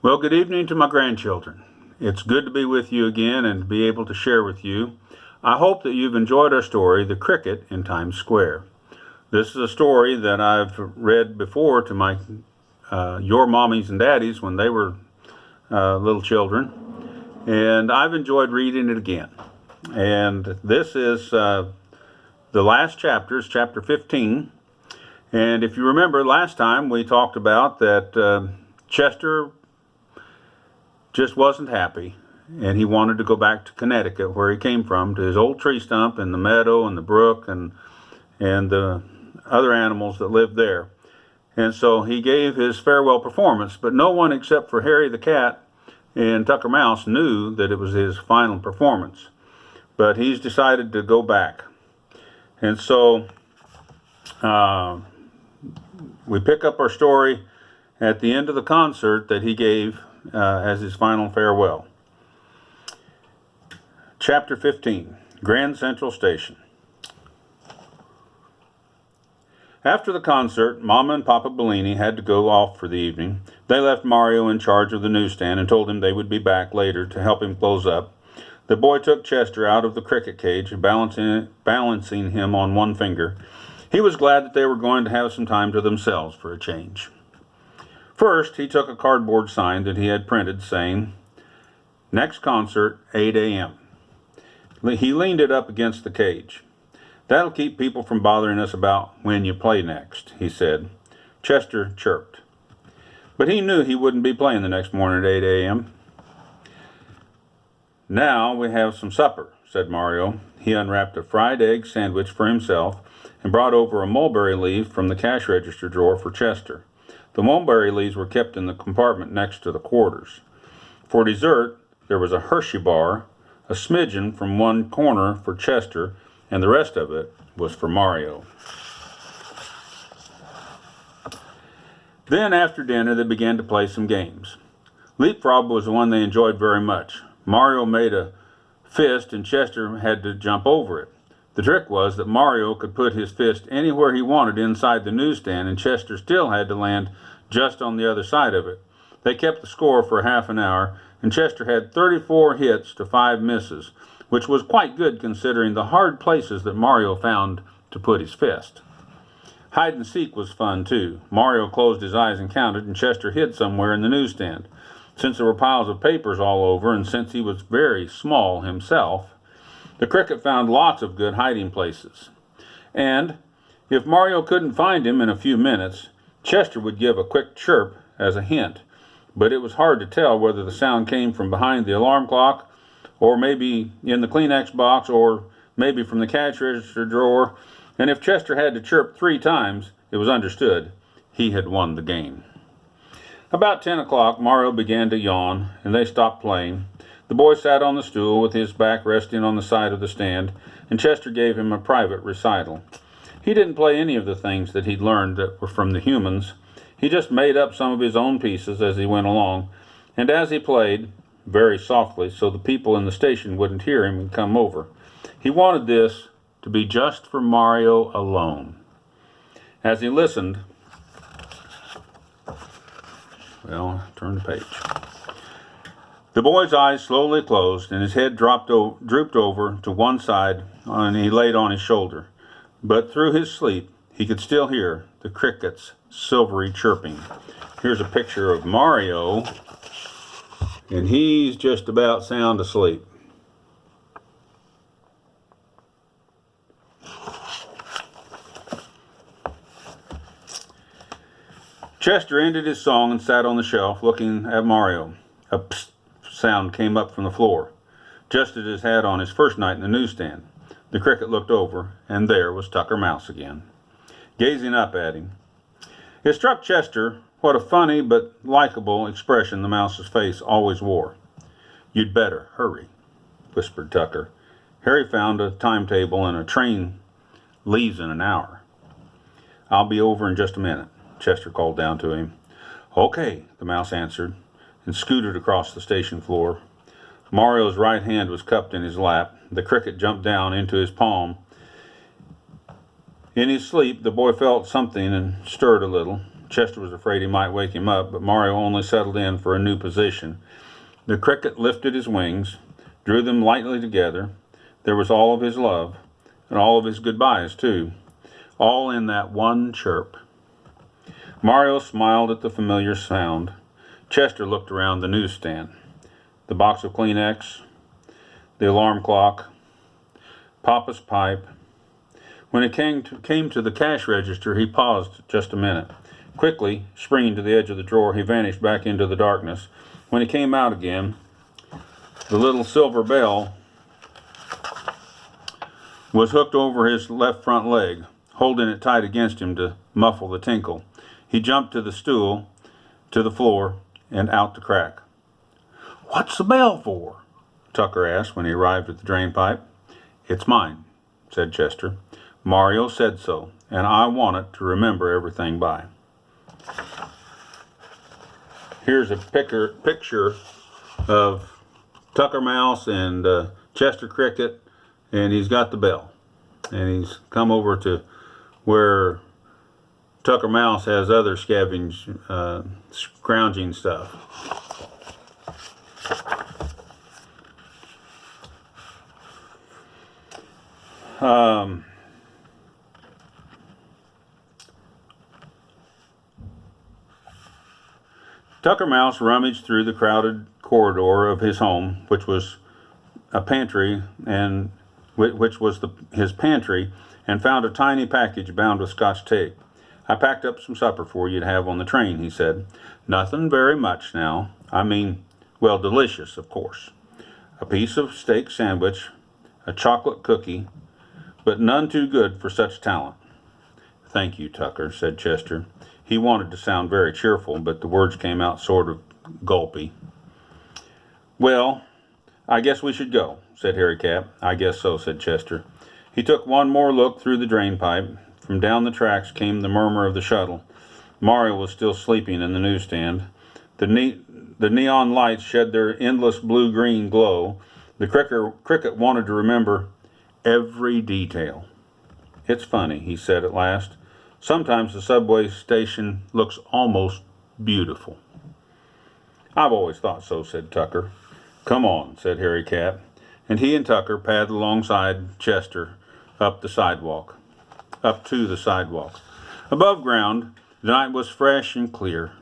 Well, good evening to my grandchildren. It's good to be with you again and to be able to share with you. I hope that you've enjoyed our story, The Cricket in Times Square. This is a story that I've read before to your mommies and daddies when they were little children, and I've enjoyed reading it again. And this is the last chapter, chapter 15. And if you remember last time, we talked about that Chester just wasn't happy, and he wanted to go back to Connecticut, where he came from, to his old tree stump and the meadow and the brook and the other animals that lived there. And so he gave his farewell performance, but no one except for Harry the cat and Tucker Mouse knew that it was his final performance. But he's decided to go back. And so we pick up our story at the end of the concert that he gave as his final farewell. Chapter 15, Grand Central Station. After the concert, Mama and Papa Bellini had to go off for the evening. They left Mario in charge of the newsstand and told him they would be back later to help him close up. The boy took Chester out of the cricket cage, balancing him on one finger. He was glad that they were going to have some time to themselves for a change. First, he took a cardboard sign that he had printed saying, "Next concert, 8 a.m." He leaned it up against the cage. "That'll keep people from bothering us about when you play next," he said. Chester chirped. But he knew he wouldn't be playing the next morning at 8 a.m. "Now we have some supper," said Mario. He unwrapped a fried egg sandwich for himself and brought over a mulberry leaf from the cash register drawer for Chester. The mulberry leaves were kept in the compartment next to the quarters. For dessert, there was a Hershey bar, a smidgen from one corner for Chester, and the rest of it was for Mario. Then, after dinner, they began to play some games. Leapfrog was the one they enjoyed very much. Mario made a fist, and Chester had to jump over it. The trick was that Mario could put his fist anywhere he wanted inside the newsstand, and Chester still had to land just on the other side of it. They kept the score for half an hour, and Chester had 34 hits to 5 misses, which was quite good considering the hard places that Mario found to put his fist. Hide and seek was fun too. Mario closed his eyes and counted, and Chester hid somewhere in the newsstand. Since there were piles of papers all over, and since he was very small himself, the cricket found lots of good hiding places. And if Mario couldn't find him in a few minutes, Chester would give a quick chirp as a hint, but it was hard to tell whether the sound came from behind the alarm clock, or maybe in the Kleenex box, or maybe from the cash register drawer, and if Chester had to chirp 3 times, it was understood he had won the game. About 10 o'clock, Mario began to yawn, and they stopped playing. The boy sat on the stool with his back resting on the side of the stand, and Chester gave him a private recital. He didn't play any of the things that he'd learned that were from the humans. He just made up some of his own pieces as he went along, and as he played, very softly so the people in the station wouldn't hear him and come over, he wanted this to be just for Mario alone. As he listened, turn the page. The boy's eyes slowly closed, and his head drooped over to one side, and he laid on his shoulder. But through his sleep, he could still hear the cricket's silvery chirping. Here's a picture of Mario, and he's just about sound asleep. Chester ended his song and sat on the shelf looking at Mario. A psst sound came up from the floor, just as it had on his first night in the newsstand. The cricket looked over, and there was Tucker Mouse again, gazing up at him. It struck Chester what a funny but likable expression the mouse's face always wore. "You'd better hurry," whispered Tucker. "Harry found a timetable, and a train leaves in an hour." "I'll be over in just a minute," Chester called down to him. "Okay," the mouse answered, and scooted across the station floor. Mario's right hand was cupped in his lap. The cricket jumped down into his palm. In his sleep, the boy felt something and stirred a little. Chester was afraid he might wake him up, but Mario only settled in for a new position. The cricket lifted his wings, drew them lightly together. There was all of his love, and all of his goodbyes, too, all in that one chirp. Mario smiled at the familiar sound. Chester looked around the newsstand. The box of Kleenex, the alarm clock, Papa's pipe. When it came to the cash register, he paused just a minute. Quickly, springing to the edge of the drawer, he vanished back into the darkness. When he came out again, the little silver bell was hooked over his left front leg, holding it tight against him to muffle the tinkle. He jumped to the stool, to the floor, and out the crack. "What's the bell for?" Tucker asked when he arrived at the drain pipe. "It's mine," said Chester. "Mario said so, and I want it to remember everything by." Here's a picture of Tucker Mouse and Chester Cricket, and he's got the bell. And he's come over to where Tucker Mouse has other scrounging stuff. Tucker Mouse rummaged through the crowded corridor of his home, which was a pantry, and his pantry, and found a tiny package bound with Scotch tape. "I packed up some supper for you to have on the train," he said. "Nothing very much now. I mean, well, delicious, of course. A piece of steak sandwich, a chocolate cookie, but none too good for such talent." "Thank you, Tucker," said Chester. He wanted to sound very cheerful, but the words came out sort of gulpy. "Well, I guess we should go," said Harry Cap. "I guess so," said Chester. He took one more look through the drain pipe. From down the tracks came the murmur of the shuttle. Mario was still sleeping in the newsstand. The neon lights shed their endless blue-green glow. The cricket wanted to remember every detail. "It's funny," he said at last. "Sometimes the subway station looks almost beautiful." "I've always thought so," said Tucker. "Come on," said Harry Cap, and he and Tucker padded alongside Chester up to the sidewalk. Above ground, the night was fresh and clear.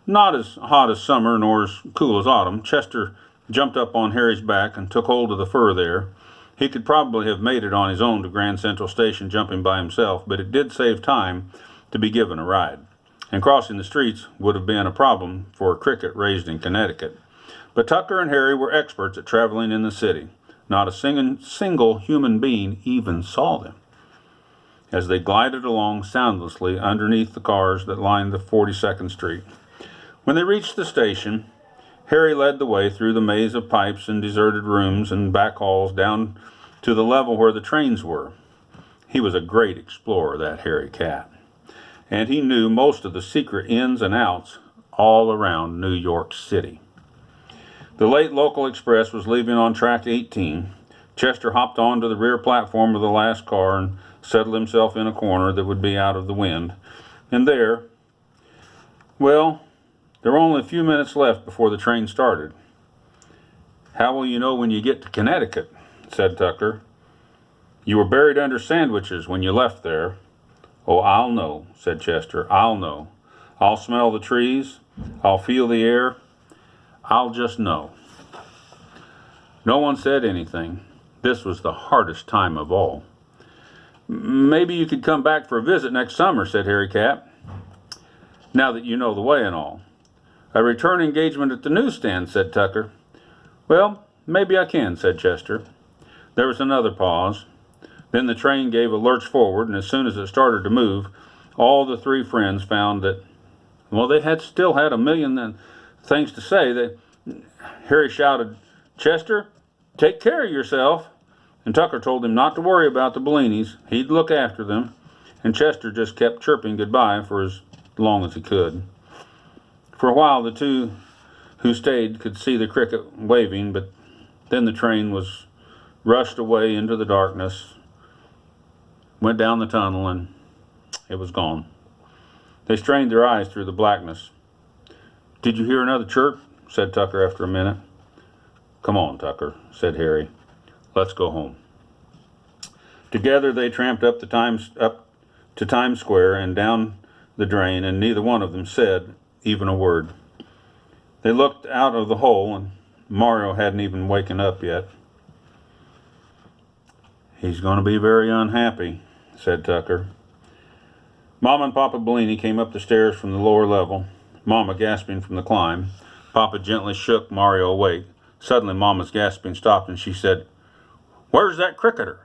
Not as hot as summer nor as cool as autumn. Chester jumped up on Harry's back and took hold of the fur there. He could probably have made it on his own to Grand Central Station jumping by himself, but it did save time to be given a ride. And crossing the streets would have been a problem for a cricket raised in Connecticut. But Tucker and Harry were experts at traveling in the city. Not a single human being even saw them, as they glided along soundlessly underneath the cars that lined the 42nd Street. When they reached the station, Harry led the way through the maze of pipes and deserted rooms and back halls down to the level where the trains were. He was a great explorer, that Harry Cat, and he knew most of the secret ins and outs all around New York City. The late local express was leaving on track 18. Chester hopped onto the rear platform of the last car and settled himself in a corner that would be out of the wind. And there were only a few minutes left before the train started. "How will you know when you get to Connecticut?" said Tucker. "You were buried under sandwiches when you left there." "Oh, I'll know," said Chester. "I'll know. I'll smell the trees. I'll feel the air. I'll just know." No one said anything. This was the hardest time of all. "Maybe you could come back for a visit next summer," said Harry Cap, "now that you know the way and all." "A return engagement at the newsstand," said Tucker. "Well, maybe I can," said Chester. There was another pause. Then the train gave a lurch forward, and as soon as it started to move, all the three friends found that, they still had a million things to say. Harry shouted, "Chester, take care of yourself." And Tucker told him not to worry about the Bellinis. He'd look after them. And Chester just kept chirping goodbye for as long as he could. For a while, the two who stayed could see the cricket waving, but then the train was rushed away into the darkness, went down the tunnel, and it was gone. They strained their eyes through the blackness. "Did you hear another chirp?" said Tucker after a minute. "Come on, Tucker," said Harry. "Let's go home." Together they tramped up to Times Square and down the drain, and neither one of them said even a word. They looked out of the hole, and Mario hadn't even waken up yet. "He's going to be very unhappy," said Tucker. Mama and Papa Bellini came up the stairs from the lower level, Mama gasping from the climb. Papa gently shook Mario awake. Suddenly Mama's gasping stopped, and she said, "Where's that cricketer?"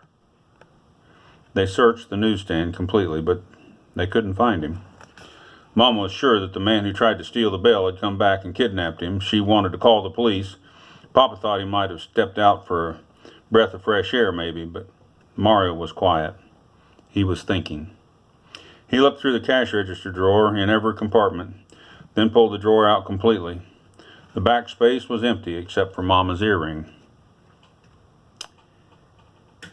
They searched the newsstand completely, but they couldn't find him. Mama was sure that the man who tried to steal the bell had come back and kidnapped him. She wanted to call the police. Papa thought he might have stepped out for a breath of fresh air maybe, but Mario was quiet. He was thinking. He looked through the cash register drawer in every compartment, then pulled the drawer out completely. The back space was empty except for Mama's earring.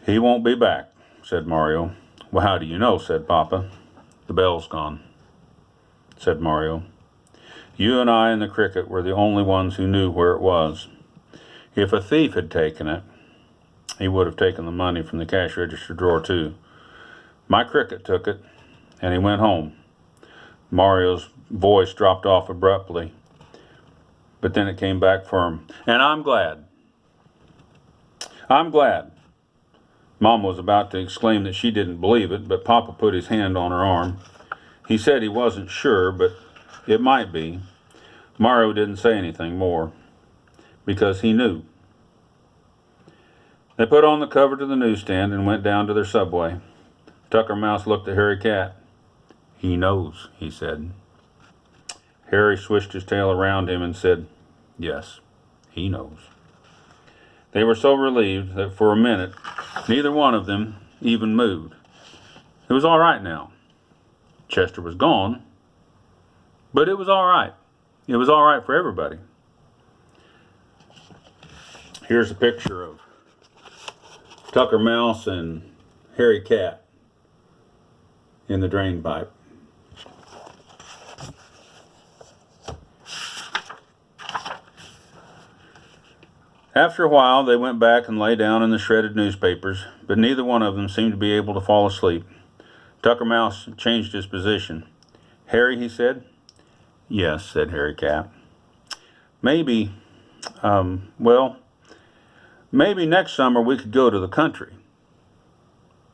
"He won't be back," said Mario. "Well, how do you know?" said Papa. "The bell's gone," said Mario. "You and I and the cricket were the only ones who knew where it was. If a thief had taken it, he would have taken the money from the cash register drawer too. My cricket took it, and he went home." Mario's voice dropped off abruptly, but then it came back firm. "And I'm glad. I'm glad." Mom was about to exclaim that she didn't believe it, but Papa put his hand on her arm. He said he wasn't sure, but it might be. Mario didn't say anything more, because he knew. They put on the cover to the newsstand and went down to their subway. Tucker Mouse looked at Harry Cat. "He knows," he said. Harry swished his tail around him and said, "Yes, he knows." They were so relieved that for a minute, neither one of them even moved. It was all right now. Chester was gone, but it was all right. It was all right for everybody. Here's a picture of Tucker Mouse and Harry Cat in the drain pipe. After a while, they went back and lay down in the shredded newspapers, but neither one of them seemed to be able to fall asleep. Tucker Mouse changed his position. "Harry," he said. "Yes," said Harry Cat. Maybe next summer we could go to the country."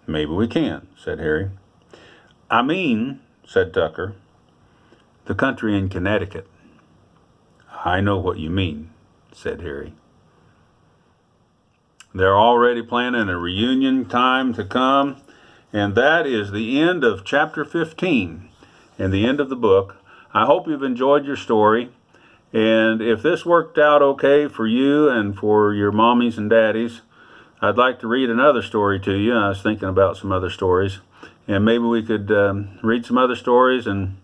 "Maybe we can," said Harry. "I mean," said Tucker, "the country in Connecticut." "I know what you mean," said Harry. They're already planning a reunion time to come, and that is the end of chapter 15 and the end of the book. I hope you've enjoyed your story, and if this worked out okay for you and for your mommies and daddies, I'd like to read another story to you. I was thinking about some other stories, and maybe we could read some other stories and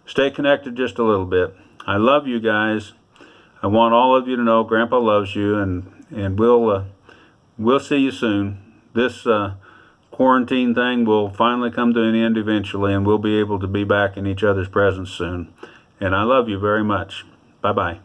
stay connected just a little bit. I love you guys. I want all of you to know Grandpa loves you, and we'll see you soon. This quarantine thing will finally come to an end eventually, and we'll be able to be back in each other's presence soon. And I love you very much. Bye-bye.